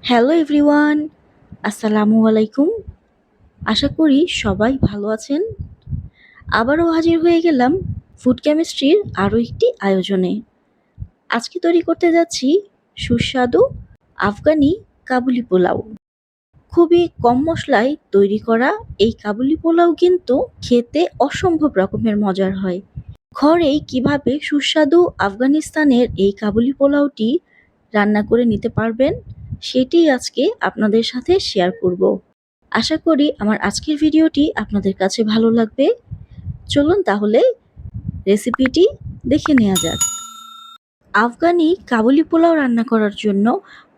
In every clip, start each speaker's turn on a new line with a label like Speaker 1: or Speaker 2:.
Speaker 1: Hello everyone, আসসালামু আলাইকুম। আশা করি সবাই ভালো আছেন। আবারও হাজির হয়ে গেলাম ফুড কেমিস্ট্রির আরও একটি আয়োজনে। আজকে তৈরি করতে যাচ্ছি সুস্বাদু আফগানি কাবুলি পোলাও। খুবই কম মশলায় তৈরি করা এই কাবুলি পোলাও কিন্তু খেতে অসম্ভব রকমের মজার হয়। ঘরেই কিভাবে সুস্বাদু আফগানিস্তানের এই কাবুলি পোলাওটি রান্না করে নিতে পারবেন সেটি আজকে আপনাদের সাথে শেয়ার করব। আশা করি আমার আজকের ভিডিওটি আপনাদের কাছে ভালো লাগবে। চলুন তাহলে রেসিপিটি দেখে নেওয়া যাক। আফগানি কাবুলি পোলাও রান্না করার জন্য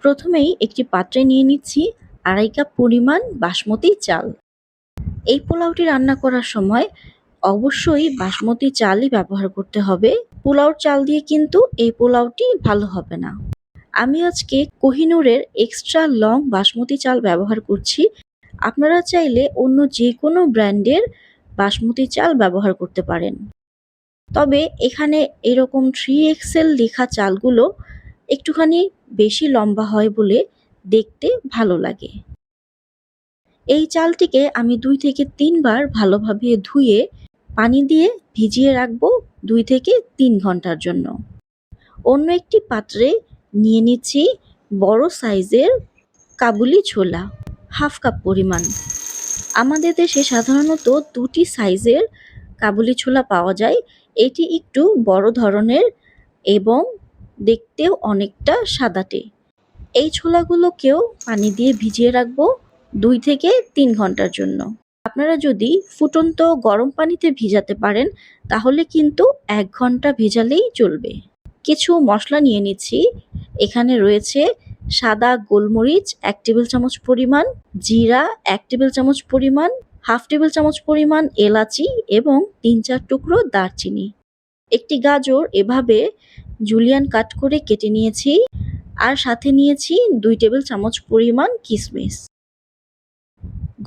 Speaker 1: প্রথমেই একটি পাত্রে নিয়ে নিচ্ছি 2.5 কাপ পরিমাণ বাসমতি চাল। এই পোলাওটি রান্না করার সময় অবশ্যই বাসমতি চালই ব্যবহার করতে হবে। পোলাওর চাল দিয়ে কিন্তু এই পোলাওটি ভালো হবে না। আমি আজকে কোহিনুরের এক্সট্রা লং বাসমতি চাল ব্যবহার করছি। আপনারা চাইলে অন্য যে কোনো ব্র্যান্ডের বাসমতি চাল ব্যবহার করতে পারেন। তবে এখানে এরকম 3XL লেখা চালগুলো একটুখানি বেশি লম্বা হয় বলে দেখতে ভালো লাগে। এই চালটিকে আমি 2 থেকে 3 বার ভালোভাবে ধুয়ে পানি দিয়ে ভিজিয়ে রাখবো 2 থেকে 3 ঘন্টার জন্য। অন্য একটি পাত্রে নিয়ে নিচ্ছি বড় সাইজের কাবুলি ছোলা, 1/2 কাপ পরিমাণ। আমাদের দেশে সাধারণত 2টি সাইজের কাবুলি ছোলা পাওয়া যায়। এটি একটু বড় ধরনের এবং দেখতেও অনেকটা সাদাটে। এই ছোলাগুলোকেও পানি দিয়ে ভিজিয়ে রাখবো 2 থেকে 3 ঘন্টার জন্য। আপনারা যদি ফুটন্ত গরম পানিতে ভিজাতে পারেন তাহলে কিন্তু 1 ঘন্টা ভেজালেই চলবে। কিছু মশলা নিয়ে নিচ্ছি। এখানে রয়েছে সাদা গোলমরিচ 1 টেবিল চামচ পরিমাণ, জিরা 1 টেবিল চামচ পরিমাণ, 1/2 টেবিল চামচ পরিমাণ এলাচি এবং 3-4 টুকরো দারচিনি। একটি গাজর এভাবে জুলিয়ান কাট করে কেটে নিয়েছি। আর সাথে নিয়েছি 2 টেবিল চামচ পরিমাণ কিশমিশ।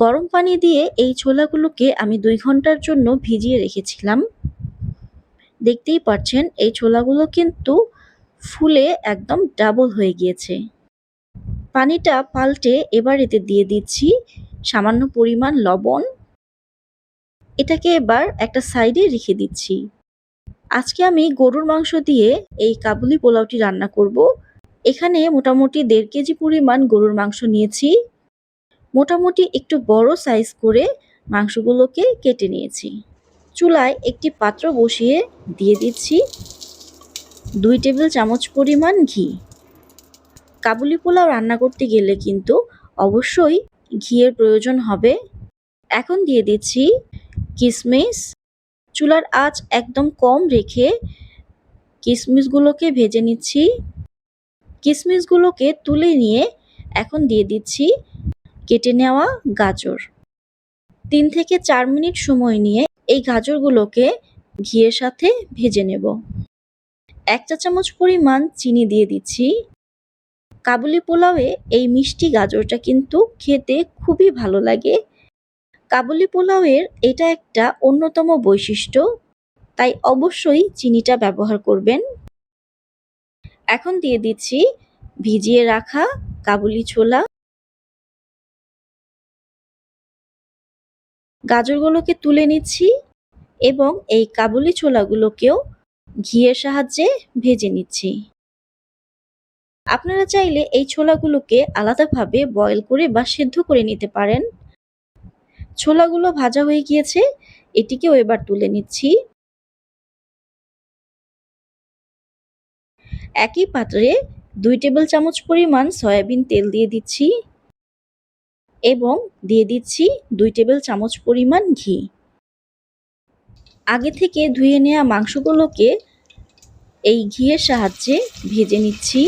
Speaker 1: গরম পানি দিয়ে এই ছোলাগুলোকে আমি 2 ঘন্টার জন্য ভিজিয়ে রেখেছিলাম। দেখতেই পাচ্ছেন এই ছোলাগুলো কিন্তু ফুলে একদম ডাবল হয়ে গিয়েছে। পানিটা পাল্টে এবার এতে দিয়ে দিচ্ছি সামান্য পরিমাণ লবণ। এটাকে এবার একটা সাইডে রেখে দিচ্ছি। আজকে আমি গরুর মাংস দিয়ে এই কাবুলি পোলাওটি রান্না করব। এখানে মোটামুটি 1.5 কেজি পরিমাণ গরুর মাংস নিয়েছি। মোটামুটি একটু বড় সাইজ করে মাংসগুলোকে কেটে নিয়েছি। চুলায় একটি পাত্র বসিয়ে দিয়ে দিচ্ছি 2 টেবিল চামচ পরিমাণ ঘি। কাবুলি পোলাও রান্না করতে গেলে কিন্তু অবশ্যই ঘিয়ের প্রয়োজন হবে। এখন দিয়ে দিচ্ছি কিশমিশ। চুলার আঁচ একদম কম রেখে কিশমিশগুলোকে ভেজে নিচ্ছি। কিশমিশগুলোকে তুলে নিয়ে এখন দিয়ে দিচ্ছি কেটে নেওয়া গাজর। 3 থেকে 4 মিনিট সময় নিয়ে এই গাজরগুলোকে ঘিয়ের সাথে ভেজে নেব। 1 চা চামচ পরিমাণ চিনি দিয়ে দিচ্ছি। কাবুলি পোলাওয়ে এই মিষ্টি গাজরটা কিন্তু খেতে খুবই ভালো লাগে। কাবুলি পোলাওয়ের এটা একটা অন্যতম বৈশিষ্ট্য, তাই অবশ্যই চিনিটা ব্যবহার করবেন। এখন দিয়ে দিচ্ছি ভিজিয়ে রাখা কাবুলি ছোলা। গাজরগুলোকে তুলে নিচ্ছি এবং এই কাবুলি ছোলাগুলোকেও ঘিয়ের সাহায্যে ভেজে নিচ্ছি। আপনারা চাইলে এই ছোলাগুলোকে আলাদাভাবে বয়েল করে বা সেদ্ধ করে নিতে পারেন। ছোলাগুলো ভাজা হয়ে গিয়েছে, এটিকেও এবার তুলে নিচ্ছি। একই পাত্রে 2 টেবিল চামচ পরিমাণ সয়াবিন তেল দিয়ে দিচ্ছি এবং দিয়ে দিচ্ছি 2 টেবিল চামচ পরিমাণ ঘি। আগে থেকে ধুয়ে নেওয়া মাংসগুলোকে এই ঘিয়ের সাহায্যে ভেজে নিচ্ছি।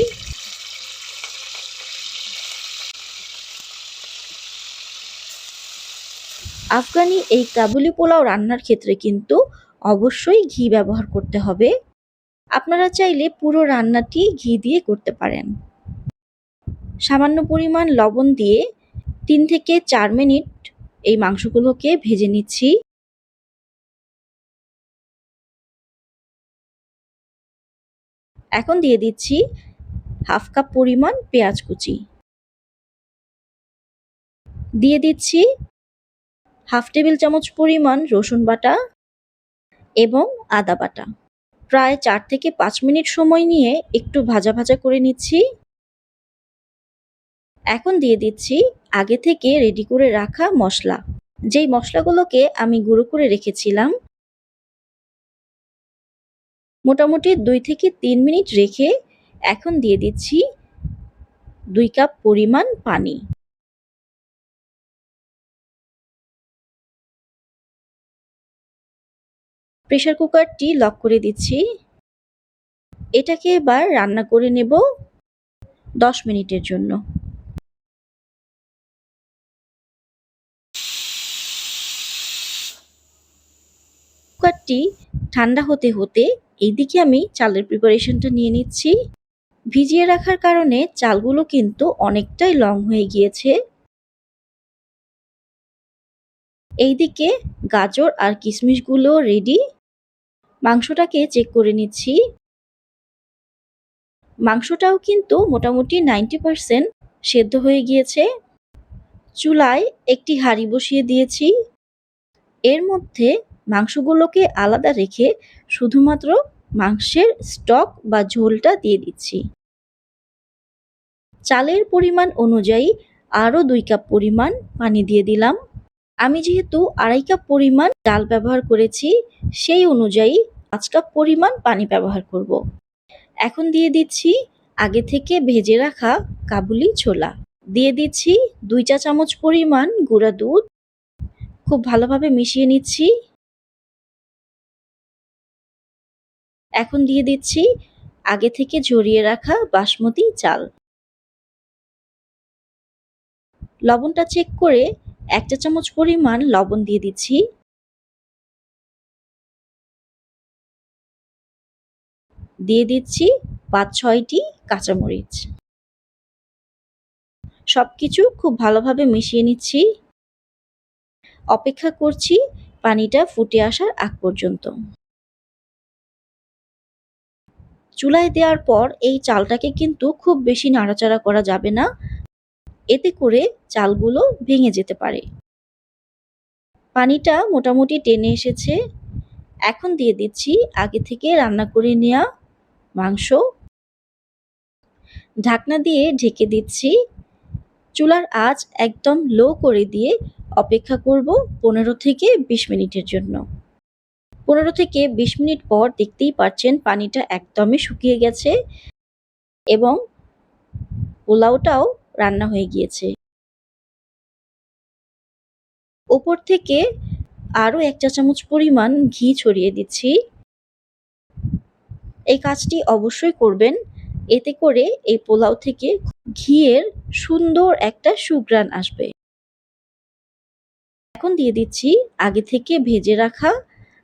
Speaker 1: আফগানি এই কাবুলি পোলাও রান্নার ক্ষেত্রে কিন্তু অবশ্যই ঘি ব্যবহার করতে হবে। আপনারা চাইলে পুরো রান্নাটি ঘি দিয়ে করতে পারেন। সামান্য পরিমাণ লবণ দিয়ে 3 থেকে 4 মিনিট এই মাংসগুলোকে ভেজে নিচ্ছি। এখন দিয়ে দিচ্ছি 1/2 কাপ পরিমাণ পেঁয়াজ কুচি। দিয়ে দিচ্ছি হাফ টেবিল চামচ পরিমাণ রসুন বাটা এবং আদা বাটা। প্রায় ৪ থেকে ৫ মিনিট সময় নিয়ে একটু ভাজা ভাজা করে নিচ্ছি। এখন দিয়ে দিচ্ছি আগে থেকে রেডি করে রাখা মশলা, যেই মশলাগুলোকে আমি গুঁড়ো করে রেখেছিলাম। মোটামুটি ২ থেকে ৩ মিনিট রেখে এখন দিয়ে দিচ্ছি ২ কাপ পরিমাণ পানি। প্রেসার কুকারটি লক করে দিচ্ছি। এটাকে এবার রান্না করে নেব ১০ মিনিটের জন্য। কুকারটি ঠান্ডা হতে হতে এইদিকে আমি চালের প্রিপারেশনটা নিয়ে নিচ্ছি। ভিজিয়ে রাখার কারণে চালগুলো কিন্তু অনেকটাই লং হয়ে গিয়েছে। এইদিকে গাজর আর কিশমিশগুলো রেডি। মাংসটাকে চেক করে নিচ্ছি। মাংসটাও কিন্তু মোটামুটি 90% সেদ্ধ হয়ে গিয়েছে। চুলায় একটি হাঁড়ি বসিয়ে দিয়েছি। এর মধ্যে মাংসগুলোকে আলাদা রেখে শুধুমাত্র মাংসের স্টক বা ঝোলটা দিয়ে দিচ্ছি। চালের পরিমাণ অনুযায়ী আরও ২ কাপ পরিমাণ পানি দিয়ে দিলাম। আমি যেহেতু ২.৫ কাপ পরিমাণ ডাল ব্যবহার করেছি, সেই অনুযায়ী ৫ কাপ পরিমাণ পানি ব্যবহার করব। এখন দিয়ে দিচ্ছি আগে থেকে ভেজে রাখা কাবুলি ছোলা। দিয়ে দিচ্ছি ২ চা চামচ পরিমাণ গুঁড়া দুধ। খুব ভালোভাবে মিশিয়ে নিচ্ছি। এখন দিয়ে দিচ্ছি আগে থেকে ঝরিয়ে রাখা বাসমতি চাল। লবণটা চেক করে ১ চা চামচ পরিমাণ লবণ দিয়ে দিচ্ছি। দিয়ে দিচ্ছি ৫-৬টি কাঁচামরিচ। সবকিছু খুব ভালোভাবে মিশিয়ে নিচ্ছি। অপেক্ষা করছি পানিটা ফুটে আসার আগ পর্যন্ত। চুলায় দেওয়ার পর এই চালটাকে কিন্তু খুব বেশি নাড়াচাড়া করা যাবে না, এতে করে চালগুলো ভেঙে যেতে পারে। পানিটা মোটামুটি টেনে এসেছে। এখন দিয়ে দিচ্ছি আগে থেকে রান্না করে নেওয়া মাংস। ঢাকনা দিয়ে ঢেকে দিচ্ছি। চুলার আঁচ একদম লো করে দিয়ে অপেক্ষা করব ১৫ থেকে ২০ মিনিটের জন্য। ১৫ থেকে ২০ মিনিট পর দেখতেই পাচ্ছেন পানিটা একদমই শুকিয়ে গেছে এবং পোলাওটাও রান্না হয়ে গিয়েছে। ওপর থেকে আরও ১ চা চামচ পরিমাণ ঘি ছড়িয়ে দিচ্ছি। এই কাজটি অবশ্যই করবেন, এতে করে এই পোলাও থেকে ঘিয়ের সুন্দর একটা সুঘ্রাণ আসবে। এখন দিয়ে দিচ্ছি আগে থেকে ভেজে রাখা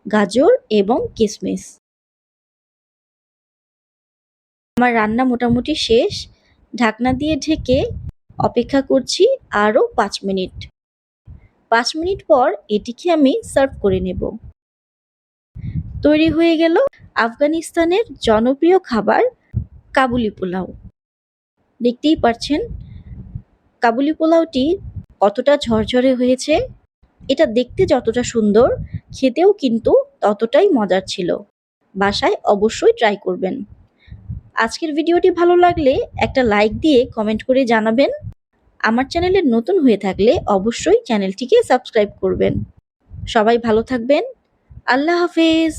Speaker 1: গাজর এবং কিশমিশ। আমার রান্না মোটামুটি শেষ। ঢাকনা দিয়ে ঢেকে অপেক্ষা করছি আরও ৫ মিনিট। ৫ মিনিট পর এটিকে আমি সার্ভ করে নেব। তৈরি হয়ে গেল আফগানিস্তানের জনপ্রিয় খাবার কাবুলি পোলাও। দেখতেই পাচ্ছেন কাবুলি পোলাওটি কতটা ঝরঝরে হয়েছে। এটা দেখতে যতটা সুন্দর, খেতেও কিন্তু ততটাই মজার ছিল। বাসায় অবশ্যই ট্রাই করবেন। আজকের ভিডিওটি ভালো লাগলে একটা লাইক দিয়ে কমেন্ট করে জানাবেন। আমার চ্যানেলে নতুন হয়ে থাকলে অবশ্যই চ্যানেলটিকে সাবস্ক্রাইব করবেন। সবাই ভালো থাকবেন। আল্লাহ হাফেজ।